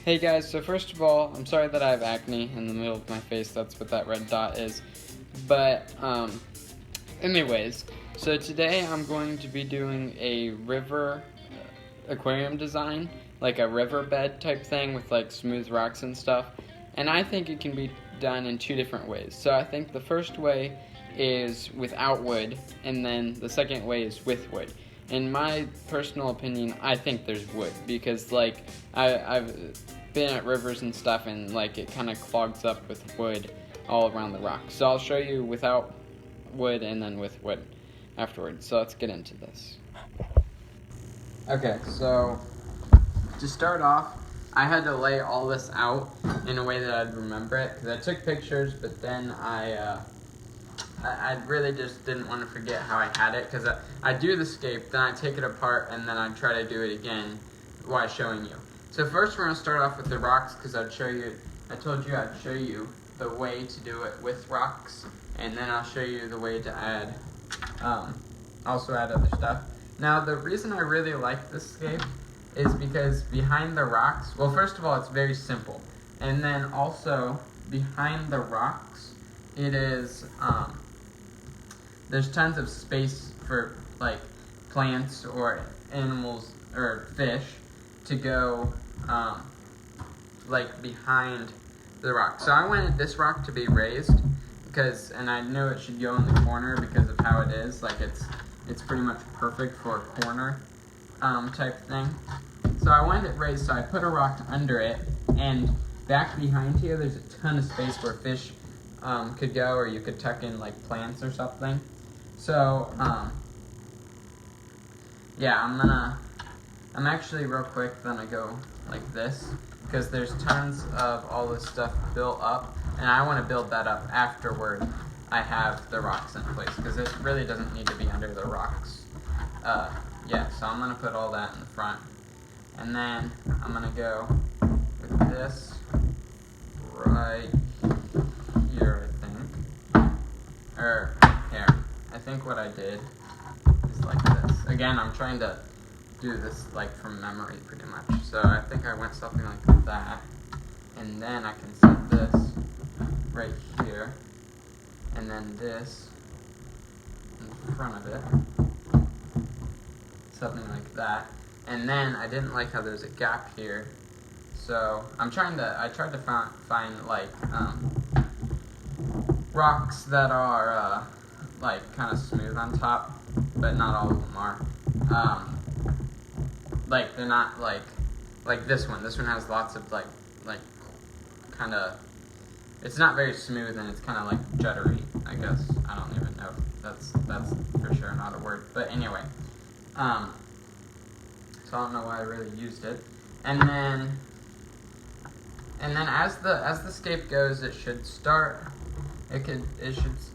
Hey guys, so first of all, I'm sorry that I have acne in the middle of my face. That's what that red dot is. But, anyways, so today I'm going to be doing a river aquarium design, like a riverbed type thing with like smooth rocks and stuff. And I think it can be done in two different ways. So I think the first way is without wood, and then the second way is with wood. In my personal opinion, I think there's wood because like I've been at rivers and stuff, and like it kind of clogs up with wood all around the rock. So I'll show you without wood and then with wood afterwards. So let's get into this. Okay, so to start off, I had to lay all this out in a way that I'd remember it, because I took pictures, but then I really just didn't want to forget how I had it, because I do the scape, then I take it apart, and then I try to do it again while showing you. So first we're going to start off with the rocks, because I told you I'd show you the way to do it with rocks, and then I'll show you the way to add, also add other stuff. Now the reason I really like this scape is because behind the rocks, well, first of all, it's very simple, and then also behind the rocks, it is, there's tons of space for like plants or animals or fish to go like behind the rock. So I wanted this rock to be raised because, and I knew it should go in the corner because of how it is. Like it's pretty much perfect for a corner type thing. So I wanted it raised, so I put a rock under it, and back behind here there's a ton of space where fish could go, or you could tuck in like plants or something. So yeah, I'm actually real quick gonna go like this, because there's tons of all this stuff built up, and I want to build that up afterward I have the rocks in place, because it really doesn't need to be under the rocks. Yeah, so I'm gonna put all that in the front, and then I'm gonna go with this right here, I think, or here. I think what I did is like this. Again, I'm trying to do this like from memory pretty much. So I think I went something like that, and then I can set this right here, and then this in front of it, something like that. And then I didn't like how there's a gap here, so I tried to find like rocks that are like kind of smooth on top, but not all of them are. Like they're not like this one. This one has lots of like kind of, it's not very smooth, and it's kind of like juddery, I guess. I don't even know if that's for sure not a word, but anyway. So I don't know why I really used it. And then as the scape goes, it should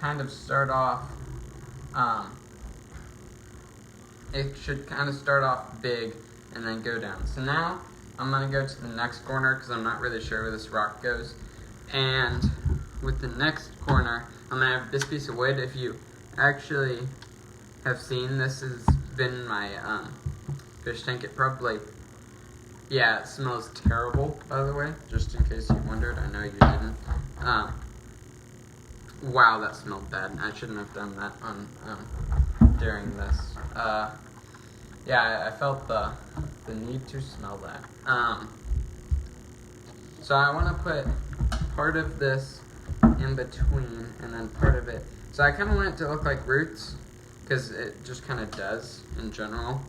kind of start off. It should kind of start off big and then go down. So now I'm gonna go to the next corner, because I'm not really sure where this rock goes. And with the next corner, I'm gonna have this piece of wood. If you actually have seen, this has been in my fish tank. It probably, yeah, it smells terrible, by the way, just in case you wondered. I know you didn't. Wow, that smelled bad. I shouldn't have done that on during this. Yeah, I felt the need to smell that. So I want to put part of this in between, and then part of it. So I kind of want it to look like roots, because it just kind of does in general.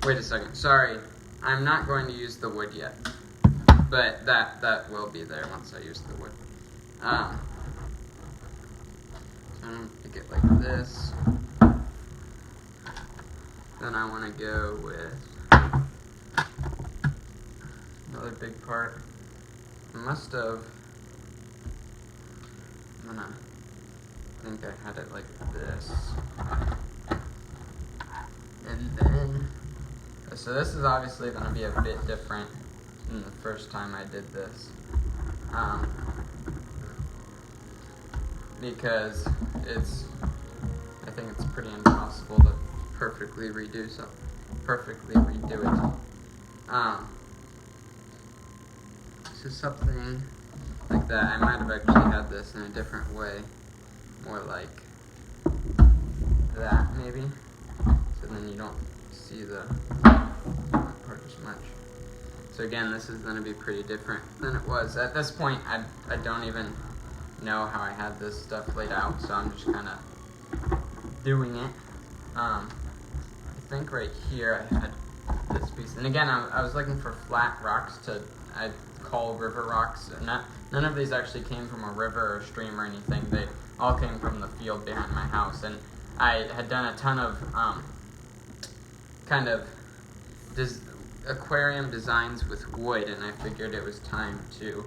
Wait a second. Sorry, I'm not going to use the wood yet, but that will be there once I use the wood. So I'm gonna make it like this. Then I want to go with another big part. I think I had it like this. And then, so this is obviously going to be a bit different than the first time I did this. Because I think it's pretty impossible to perfectly redo something. perfectly redo it. So something like that. I might have actually had this in a different way, more like that maybe, so then you don't see the part as much. So again, this is going to be pretty different than it was. At this point, I don't even know how I had this stuff laid out, so I'm just kind of doing it. I think right here I had this piece, and again, I was looking for flat rocks I call river rocks. None of these actually came from a river or stream or anything. They all came from the field behind my house, and I had done a ton of kind of aquarium designs with wood, and I figured it was time to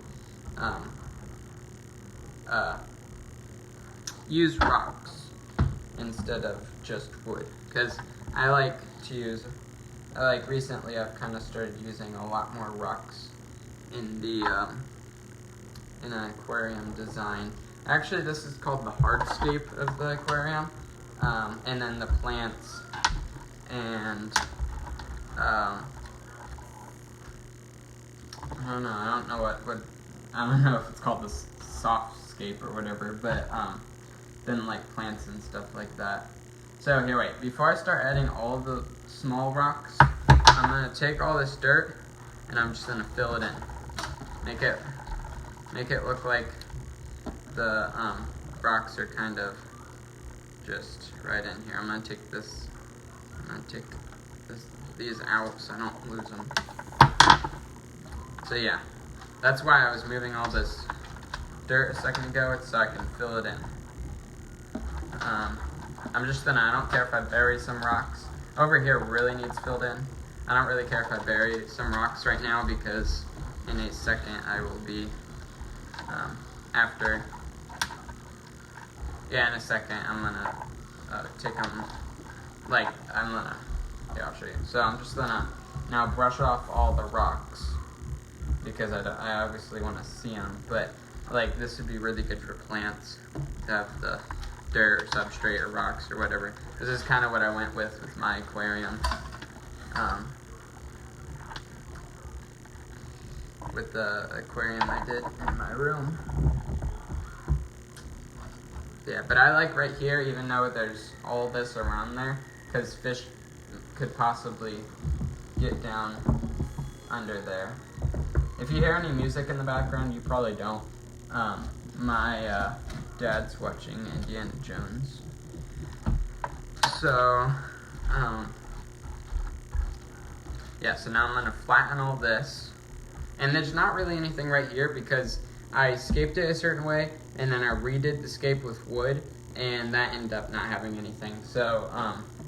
use rocks instead of just wood, because recently I've kind of started using a lot more rocks in the in an aquarium design. Actually, this is called the hardscape of the aquarium, and then the plants and I don't know if it's called the soft scape or whatever, but then like plants and stuff like that. So here, wait, before I start adding all the small rocks, I'm gonna take all this dirt and I'm just gonna fill it in. Make it look like the rocks are kind of just right in here. I'm gonna take these out so I don't lose them. So yeah, that's why I was moving all this dirt a second ago. It's so I can fill it in. I don't care if I bury some rocks. Over here really needs filled in. I don't really care if I bury some rocks right now, because in a second I will be, in a second I'm gonna take them, I'll show you. So I'm just gonna now brush off all the rocks, because I obviously want to see them, but like this would be really good for plants to have the dirt or substrate or rocks or whatever. This is kind of what I went with my aquarium. With the aquarium I did in my room. Yeah, but I like right here, even though there's all this around there, because fish could possibly get down under there. If you hear any music in the background, you probably don't. My dad's watching Indiana Jones. So, so now I'm gonna flatten all this. And there's not really anything right here, because I scaped it a certain way, and then I redid the scape with wood, and that ended up not having anything. So,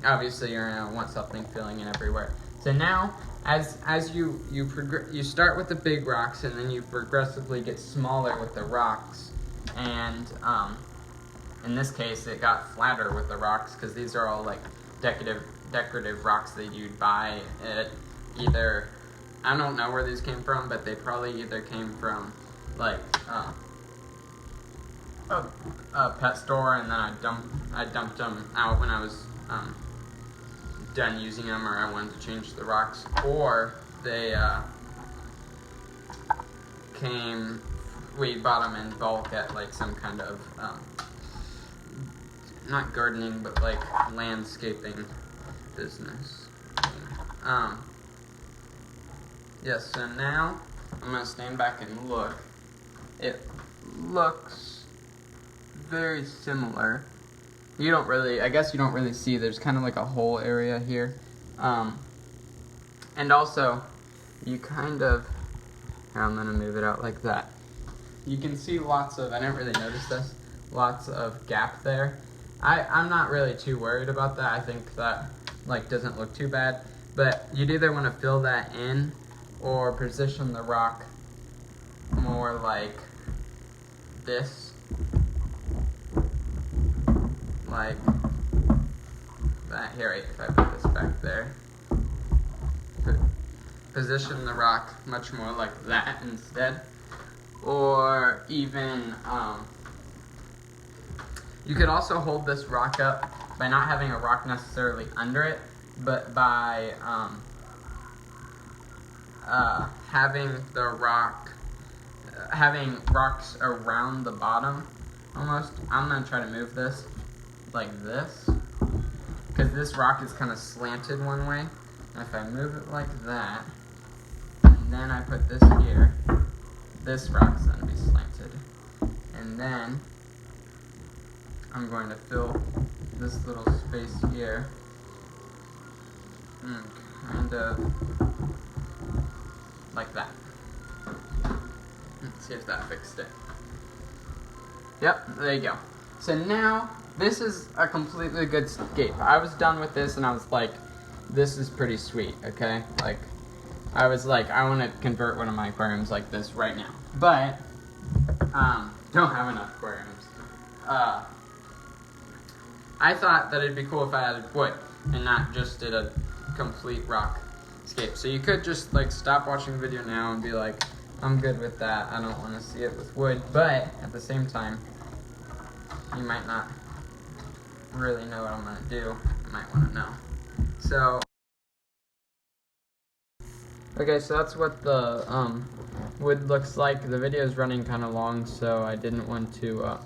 obviously you're gonna want something filling in everywhere. So now, as you start with the big rocks, and then you progressively get smaller with the rocks, and in this case it got flatter with the rocks, because these are all like decorative rocks that you'd buy at either, I don't know where these came from, but they probably either came from like a pet store, and then I dumped them out when I was done using them, or I wanted to change the rocks, or they we bought them in bulk at like some kind of not gardening, but like landscaping business. Yes, so now I'm gonna stand back and look. It looks very similar. I guess you don't really see, there's kind of like a hole area here. And also, you kind of, I'm gonna move it out like that. You can see lots of, I didn't really notice this, lots of gap there. I'm not really too worried about that. I think that like doesn't look too bad, but you'd either want to fill that in or position the rock more like this, like that. Here, wait, if I put this back there, position the rock much more like that instead, or even you could also hold this rock up by not having a rock necessarily under it, but by having having rocks around the bottom, almost. I'm gonna try to move this like this, because this rock is kind of slanted one way. And if I move it like that, and then I put this here, this rock's gonna be slanted. And then I'm going to fill this little space here, kind of like that. Let's see if that fixed it. Yep, there you go. So now, this is a completely good scape. I was done with this and I was like, this is pretty sweet, okay? Like, I was like, I want to convert one of my aquariums like this right now. But, don't have enough aquariums. I thought that it'd be cool if I added wood and not just did a complete rock scape. So you could just like stop watching the video now and be like, I'm good with that. I don't want to see it with wood. But at the same time, you might not really know what I'm going to do. You might want to know. So, okay, so that's what the wood looks like. The video is running kind of long, so I didn't want to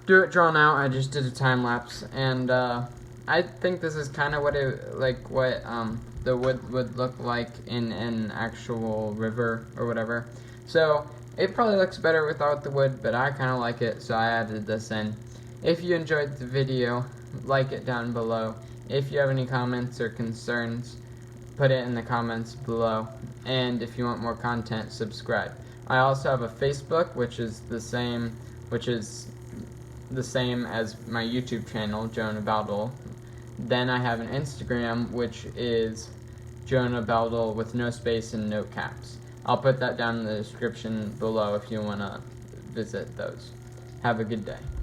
do it drawn out. I just did a time lapse, and I think this is kind of what the wood would look like in an actual river or whatever. So it probably looks better without the wood, but I kind of like it, so I added this in. If you enjoyed the video, like it down below. If you have any comments or concerns, put it in the comments below. And if you want more content, subscribe. I also have a Facebook, which is the same as my YouTube channel, Jonah Bowdle. Then I have an Instagram, which is Jonah Bowdle with no space and no caps. I'll put that down in the description below if you want to visit those. Have a good day.